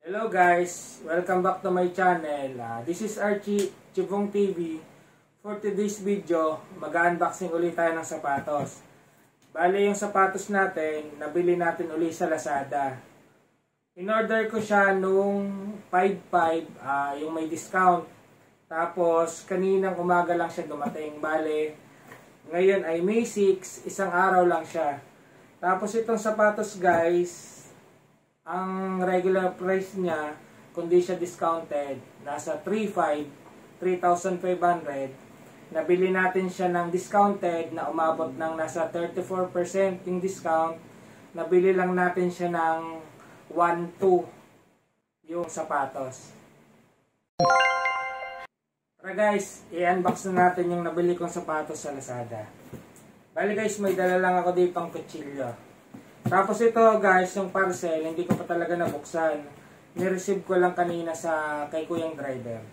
Hello guys, welcome back to my channel. This is Archie Chibong TV. For today's video, mag-unboxing ulit tayo ng sapatos. Bale yung sapatos natin, nabili natin ulit sa Lazada. In-order ko siya nung 5.5, yung may discount. Tapos kaninang umaga lang siya dumating. Bale, ngayon ay May 6, isang araw lang siya. Tapos itong sapatos guys, ang regular price niya, kung di siya discounted, nasa 3,500. Nabili natin siya ng discounted na umabot ng nasa 34% yung discount. Nabili lang natin siya ng 1,200 yung sapatos. Tara guys, i-unbox na natin yung nabili kong sapatos sa Lazada. Bali guys, may dala lang ako ditong kutsilyo. Tapos ito guys, yung parcel, hindi ko pa talaga nabuksan. Ni-receive ko lang kanina sa kay kuyang driver.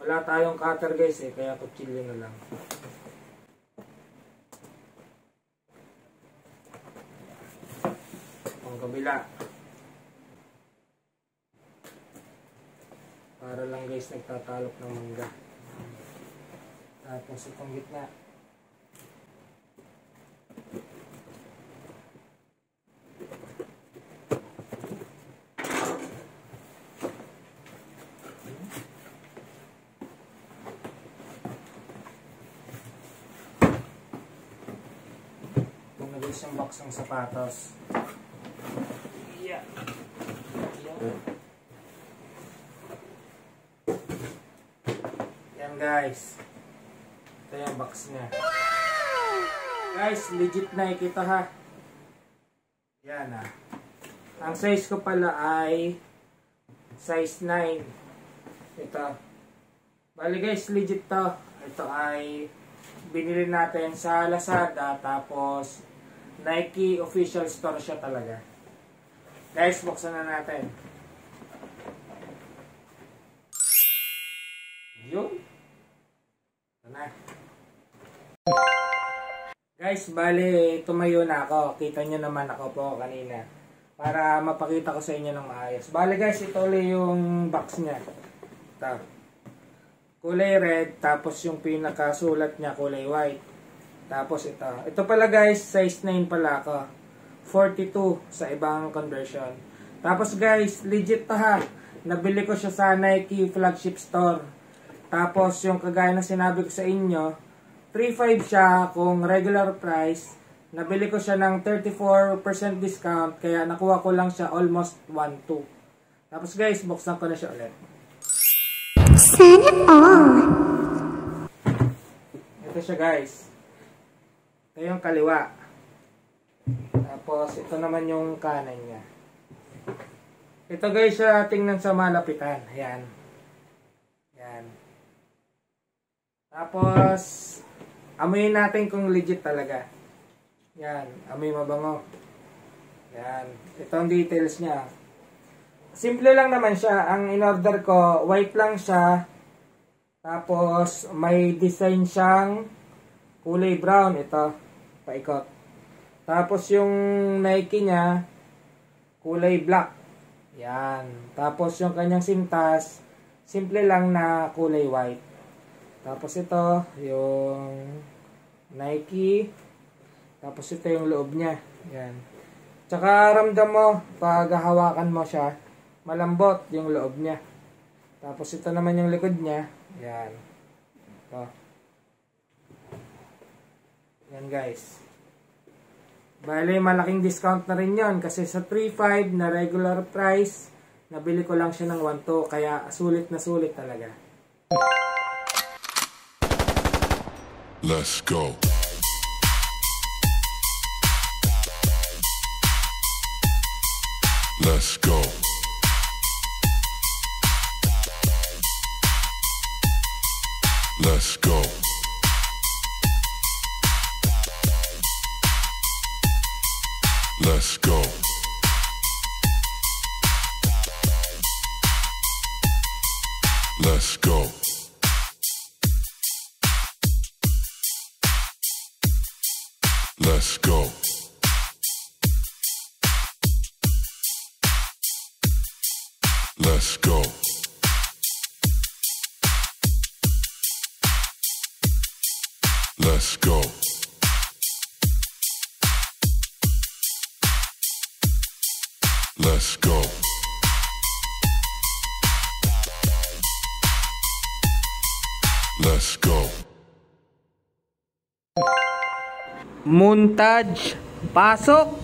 Wala tayong cutter guys kaya kutsilyo na lang. Ang kabila. Para lang guys nagtatalop ng mangga. Tapos itong gitna. Ito na guys yung box ng sapatos. Yeah. Guys, ito yung box niya. Guys, legit na ikita ha. Yan ang size ko pala ay size 9. Ito. Bali guys, legit to. Ito ay binili natin sa Lazada. Tapos Nike official store siya talaga. Guys, buksan na natin. Yun. Guys, bale, tumayo na ako. Kita nyo naman ako po kanina. Para mapakita ko sa inyo ng maayos. Bale guys, ito ulit yung box niya. Ito. Kulay red, tapos yung pinakasulat niya kulay white. Tapos ito. Ito pala guys, size 9 pala ako. 42 sa ibang conversion. Tapos guys, legit to ha. Nabili ko siya sa Nike flagship store. Tapos yung kagaya na sinabi ko sa inyo, 3.5 siya kung regular price. Nabili ko siya ng 34% discount. Kaya nakuha ko lang siya almost 1,200. Tapos guys, buksan ko na siya ulit. Sana all. Ito siya guys. Ito yung kaliwa. Tapos ito naman yung kanan niya. Ito guys siya tingnan sa malapitan. Ayan. Ayan. Tapos amoyin natin kung legit talaga. Yan, amoy mabango. Yan, ito ang details niya. Simple lang naman siya. Ang in-order ko, white lang siya. Tapos may design siyang kulay brown. Ito, paikot. Tapos yung Nike niya, kulay black. Yan. Tapos yung kanyang sintas, simple lang na kulay white. Tapos ito, yung Nike. Tapos ito yung loob niya. Yan. Tsaka ramdam mo, pag hawakan mo siya, malambot yung loob niya. Tapos ito naman yung likod niya. Yan. Ito. Yan guys. Bale, malaking discount na rin yon. Kasi sa 3.5 na regular price, nabili ko lang siya ng 1,200. Kaya sulit na sulit talaga. Let's go. Let's go. Let's go. Let's go. Let's go. Let's go. Let's go. Let's go. Let's go. Let's go. Montage. Pasok.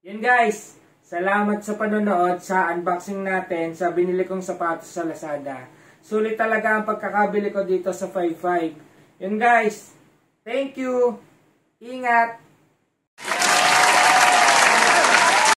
Yan guys, salamat sa panonood sa unboxing natin sa binili kong sapatos sa Lazada. Sulit talaga ang pagkakabili ko dito sa 5.5. Yun guys, thank you, ingat!